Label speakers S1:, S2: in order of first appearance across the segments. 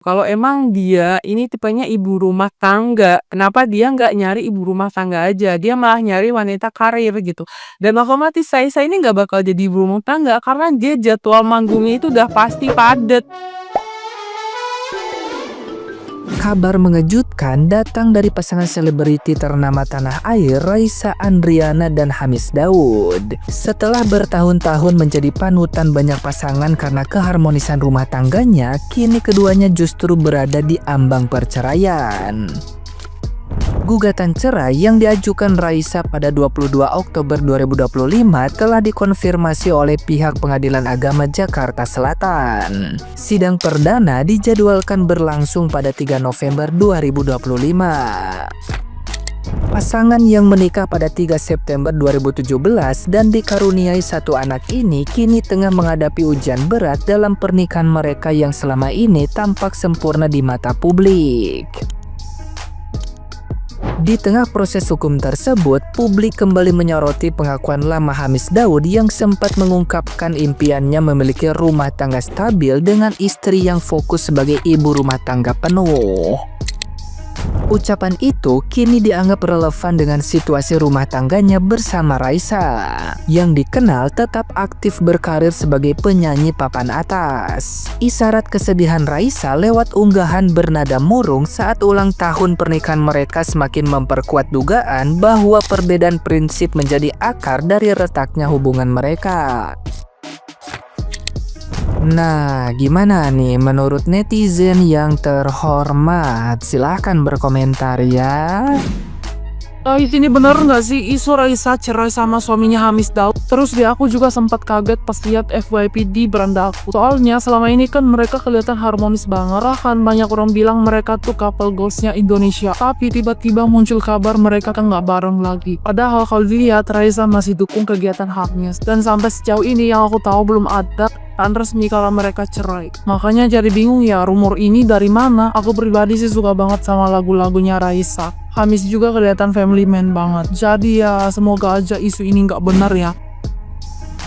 S1: Kalau emang dia ini tipenya ibu rumah tangga, kenapa dia nggak nyari ibu rumah tangga aja, dia malah nyari wanita karir gitu. Dan otomatis Raisa ini nggak bakal jadi ibu rumah tangga karena dia jadwal manggungnya itu udah pasti padet.
S2: Kabar mengejutkan datang dari pasangan selebriti ternama tanah air Raisa Andriana dan Hamis Daud. Setelah bertahun-tahun menjadi panutan banyak pasangan karena keharmonisan rumah tangganya, kini keduanya justru berada di ambang perceraian. Gugatan cerai yang diajukan Raisa pada 22 Oktober 2025 telah dikonfirmasi oleh pihak Pengadilan Agama Jakarta Selatan. Sidang perdana dijadwalkan berlangsung pada 3 November 2025. Pasangan yang menikah pada 3 September 2017 dan dikaruniai satu anak ini kini tengah menghadapi ujian berat dalam pernikahan mereka yang selama ini tampak sempurna di mata publik. Di tengah proses hukum tersebut, publik kembali menyoroti pengakuan lama Hamis Daud yang sempat mengungkapkan impiannya memiliki rumah tangga stabil dengan istri yang fokus sebagai ibu rumah tangga penuh. Ucapan itu kini dianggap relevan dengan situasi rumah tangganya bersama Raisa, yang dikenal tetap aktif berkarir sebagai penyanyi papan atas. Isyarat kesedihan Raisa lewat unggahan bernada murung saat ulang tahun pernikahan mereka semakin memperkuat dugaan bahwa perbedaan prinsip menjadi akar dari retaknya hubungan mereka. Nah, gimana nih menurut netizen yang terhormat? Silahkan berkomentar ya.
S1: Guys, ini bener nggak sih isu Raisa cerai sama suaminya Hamis Daud? Terus aku juga sempat kaget pas lihat FYP di beranda aku. Soalnya selama ini kan mereka kelihatan harmonis banget. Bahkan banyak orang bilang mereka tuh couple goalsnya Indonesia. Tapi tiba-tiba muncul kabar mereka kan nggak bareng lagi. Padahal kalau dilihat Raisa masih dukung kegiatan Hamis. Dan sampai sejauh ini yang aku tahu belum ada kan resmi kalau mereka cerai. Makanya jadi bingung ya rumor ini dari mana. Aku pribadi sih suka banget sama lagu-lagunya Raisa. Hamis juga kelihatan family man banget. Jadi ya semoga aja isu ini nggak benar ya.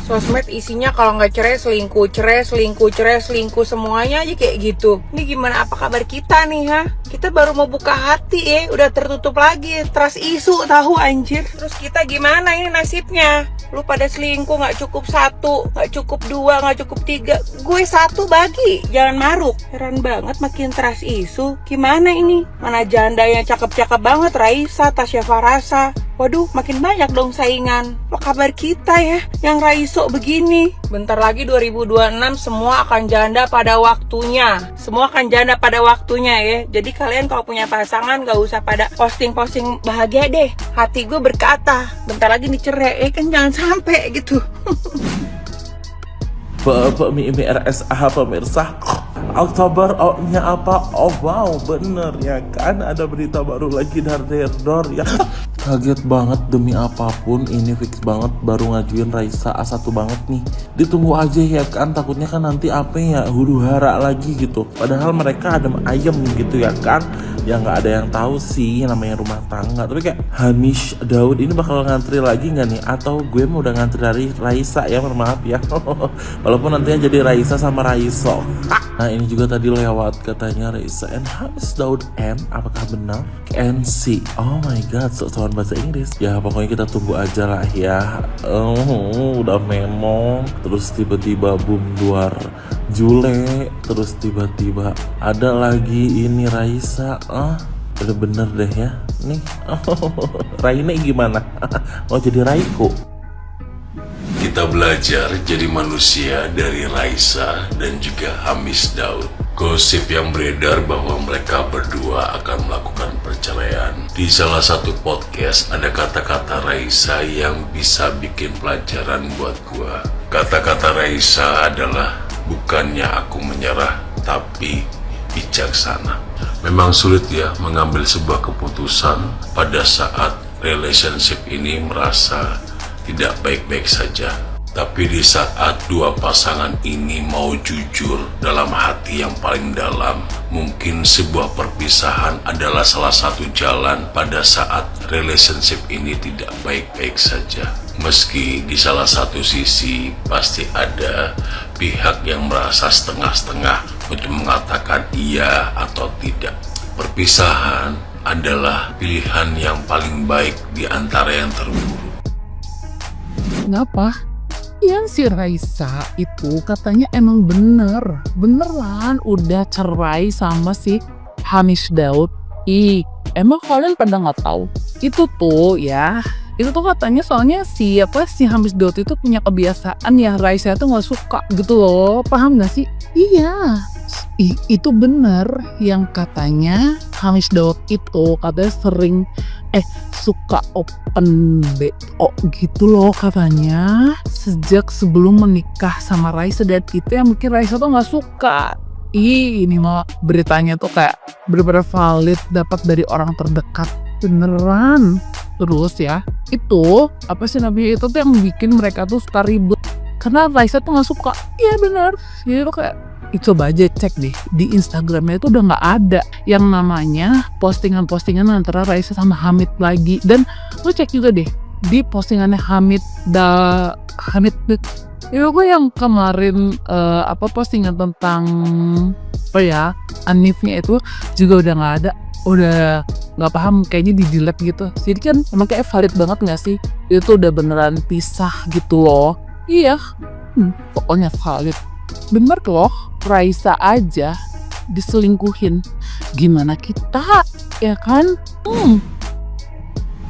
S3: Sosmed isinya kalau nggak cerai selingkuh, cerai selingkuh, cerai selingkuh, semuanya aja kayak gitu. Ini gimana apa kabar kita nih ha? Kita baru mau buka hati udah tertutup lagi. Trust isu tahu anjir. Terus kita gimana ini nasibnya? Lu pada selingkuh nggak cukup 1, nggak cukup 2, nggak cukup 3. Gue 1 bagi, jangan maruk. Heran banget makin trust isu. Gimana ini? Mana janda yang cakep-cakep banget Raisa, Tasya Farasa. Waduh, makin banyak dong saingan. Apa kabar kita ya yang Raiso begini? Bentar lagi 2026 semua akan janda pada waktunya. Semua akan janda pada waktunya ya. Jadi kalian kalau punya pasangan gak usah pada posting-posting bahagia deh. Hati gue berkata, bentar lagi nih cerai, kan jangan sampai gitu.
S4: PMRSA pemirsa, Oktober O-nya apa? Oh wow, bener ya kan, ada berita baru lagi dari Dor ya. Kaget banget, demi apapun ini fix banget baru ngajuin Raisa A1 banget nih. Ditunggu aja ya kan, takutnya kan nanti apa ya huru hara lagi gitu. Padahal mereka adem ayem gitu ya kan. Ya nggak ada yang tahu sih namanya rumah tangga. Tapi kayak Hamis Daud ini bakal ngantri lagi nggak nih? Atau gue mau udah ngantri dari Raisa ya, maaf ya. Walaupun nantinya jadi Raisa sama Raiso. Nah ini juga tadi lewat katanya Raisa and Hamis Daud M, apakah benar? NC. Oh my god, soal bahasa Inggris. Ya pokoknya kita tunggu aja lah ya. Udah memong. Terus tiba-tiba boom luar Jule. Terus tiba-tiba ada lagi ini Raisa. Udah bener deh ya. Nih. Raine gimana? Mau jadi Raiko?
S5: Kita belajar jadi manusia dari Raisa dan juga Hamis Daud. Gosip yang beredar bahwa mereka berdua akan melakukan perceraian. Di salah satu podcast ada kata-kata Raisa yang bisa bikin pelajaran buat gua. Kata-kata Raisa adalah, bukannya aku menyerah, tapi bijaksana. Memang sulit ya mengambil sebuah keputusan pada saat relationship ini merasa tidak baik-baik saja. Tapi di saat dua pasangan ini mau jujur dalam hati yang paling dalam, mungkin sebuah perpisahan adalah salah satu jalan pada saat relationship ini tidak baik-baik saja. Meski di salah satu sisi pasti ada pihak yang merasa setengah-setengah untuk mengatakan iya atau tidak. Perpisahan adalah pilihan yang paling baik di antara yang terburuk.
S1: Kenapa? Yang si Raisa itu katanya emang beneran udah cerai sama si Hamis Daud. Emang kalian pada nggak tahu? Itu tuh katanya soalnya si Hamis Daud itu punya kebiasaan yang Raisa itu nggak suka gitu loh, paham nggak sih? Iya, itu bener yang katanya Hamis Daud itu katanya sering suka open BO gitu loh katanya sejak sebelum menikah sama Raisa, dan itu yang bikin Raisa tuh nggak suka. Ini mah beritanya tuh kayak bener-bener valid, dapat dari orang terdekat beneran. Terus ya, itu apa sih namanya, itu tuh yang bikin mereka tuh suka ribut karena Raisa tuh nggak suka. Iya bener, jadi tuh kayak coba aja cek deh di Instagramnya itu udah nggak ada yang namanya postingan-postingan antara Raisa sama Hamid lagi. Dan lu cek juga deh di postingannya Hamid itu gue yang kemarin postingan tentang Anifnya itu juga udah nggak ada, udah nggak paham, kayaknya di delete gitu. Jadi kan emang kayak valid banget nggak sih, itu udah beneran pisah gitu loh. Iya, pokoknya valid bener loh. Raisa aja diselingkuhin, gimana kita, ya kan?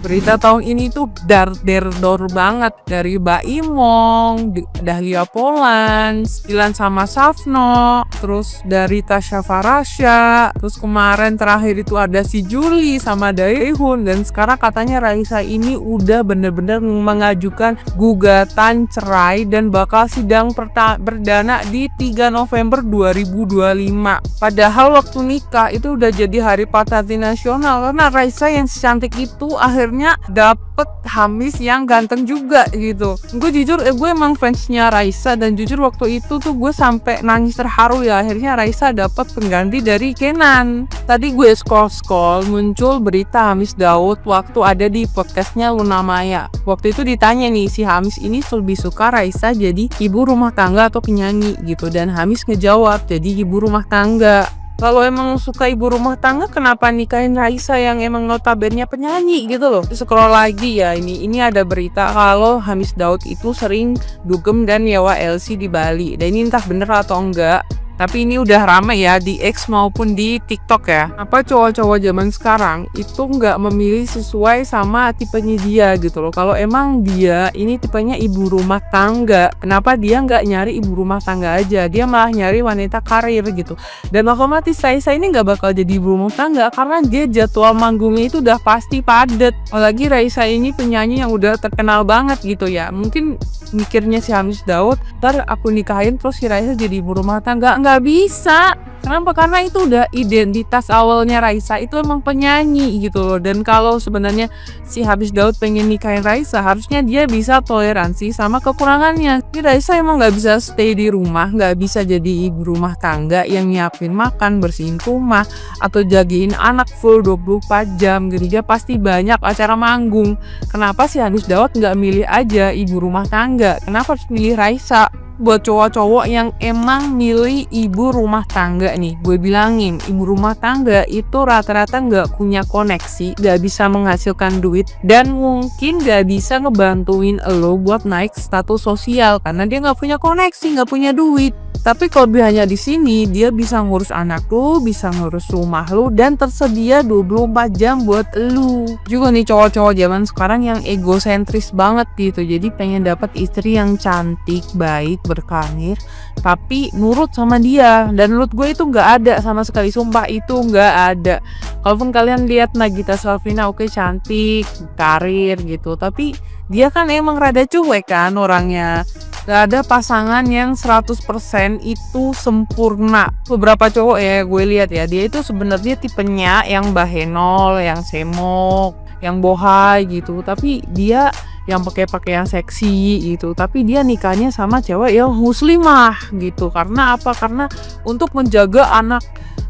S3: Berita tahun ini tuh dar-der-dor banget. Dari Mbak Imong, Dahlia Poland, Dilan sama Safno, terus dari Tasya Farasya, terus kemarin terakhir itu ada si Juli sama Daehun, dan sekarang katanya Raisa ini udah bener-bener mengajukan gugatan cerai dan bakal sidang perdana di 3 November 2025. Padahal waktu nikah itu udah jadi hari patah nasional karena Raisa yang cantik itu akhirnya dapet Hamis yang ganteng juga gitu. Gue jujur gue emang fansnya Raisa, dan jujur waktu itu tuh gue sampai nangis terharu ya, akhirnya Raisa dapet pengganti dari Kenan. Tadi gue scroll muncul berita Hamis Daud waktu ada di podcastnya Luna Maya. Waktu itu ditanya nih, si Hamis ini lebih suka Raisa jadi ibu rumah tangga atau penyanyi gitu, dan Hamis ngejawab jadi ibu rumah tangga. Kalau emang suka ibu rumah tangga, kenapa nikahin Raisa yang emang notabene penyanyi gitu loh. Scroll lagi ya, ini ada berita kalau Hamis Daud itu sering dugem dan nyewa LC di Bali. Dan ini entah bener atau enggak, tapi ini udah rame ya di X maupun di TikTok ya. Apa cowok-cowok zaman sekarang itu nggak memilih sesuai sama tipenya dia gitu loh. Kalau emang dia ini tipenya ibu rumah tangga, kenapa dia nggak nyari ibu rumah tangga aja? Dia malah nyari wanita karir gitu. Dan otomatis Raisa ini nggak bakal jadi ibu rumah tangga karena dia jadwal manggungnya itu udah pasti padet. Apalagi Raisa ini penyanyi yang udah terkenal banget gitu ya. Mungkin mikirnya si Hamis Daud, ntar aku nikahin terus si Raisa jadi ibu rumah tangga. Nggak bisa. Kenapa? Karena itu udah identitas awalnya Raisa itu emang penyanyi gitu loh. Dan kalau sebenarnya si Hamis Daud pengen nikahin Raisa, harusnya dia bisa toleransi sama kekurangannya. Ini Raisa emang nggak bisa stay di rumah, nggak bisa jadi ibu rumah tangga yang nyiapin makan, bersihin rumah, atau jagain anak full 24 jam. Jadi dia pasti banyak acara manggung. Kenapa si Hamis Daud nggak milih aja ibu rumah tangga? Kenapa harus milih Raisa? Buat cowok-cowok yang emang milih ibu rumah tangga nih, gue bilangin, ibu rumah tangga itu rata-rata nggak punya koneksi, nggak bisa menghasilkan duit, dan mungkin nggak bisa ngebantuin lo buat naik status sosial karena dia nggak punya koneksi, nggak punya duit. Tapi kelebihannya di sini, dia bisa ngurus anak lu, bisa ngurus rumah lu, dan tersedia 24 jam buat lu. Juga nih cowok-cowok zaman sekarang yang egosentris banget gitu, jadi pengen dapat istri yang cantik, baik, berkarir, tapi nurut sama dia. Dan menurut gue itu nggak ada sama sekali, sumpah itu nggak ada. Kalaupun kalian lihat Nagita Slavina, oke, cantik, karir gitu, tapi dia kan emang rada cuek kan orangnya. Gak ada pasangan yang 100% itu sempurna. Beberapa cowok ya gue lihat ya, dia itu sebenarnya tipenya yang bahenol, yang semok, yang bohai gitu. Tapi dia yang pakai pakaian seksi gitu. Tapi dia nikahnya sama cewek yang muslimah gitu. Karena apa? Karena untuk menjaga anak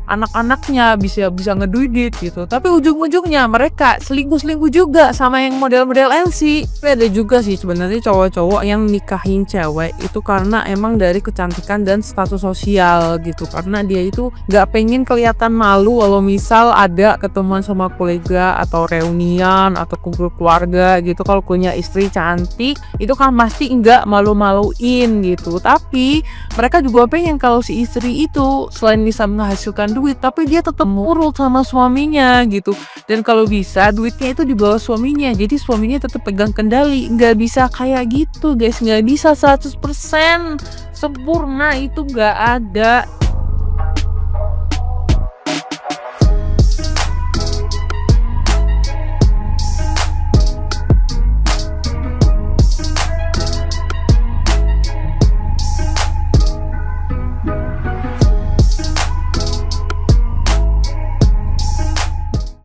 S1: anak-anaknya, bisa ngeduit gitu. Tapi ujung-ujungnya mereka selingkuh juga sama yang model-model LC. Tapi ada juga sih sebenarnya cowok-cowok yang nikahin cewek itu karena emang dari kecantikan dan status sosial gitu, karena dia itu nggak pengen kelihatan malu kalau misal ada ketemuan sama kolega atau reunian atau kumpul keluarga gitu. Kalau punya istri cantik itu kan pasti nggak malu-maluin gitu. Tapi mereka juga pengen kalau si istri itu selain bisa menghasilkan duit, tapi dia tetap nurut sama suaminya gitu. Dan kalau bisa duitnya itu di bawah suaminya, jadi suaminya tetap pegang kendali. Nggak bisa kayak gitu guys, nggak bisa 100% sempurna, itu nggak ada.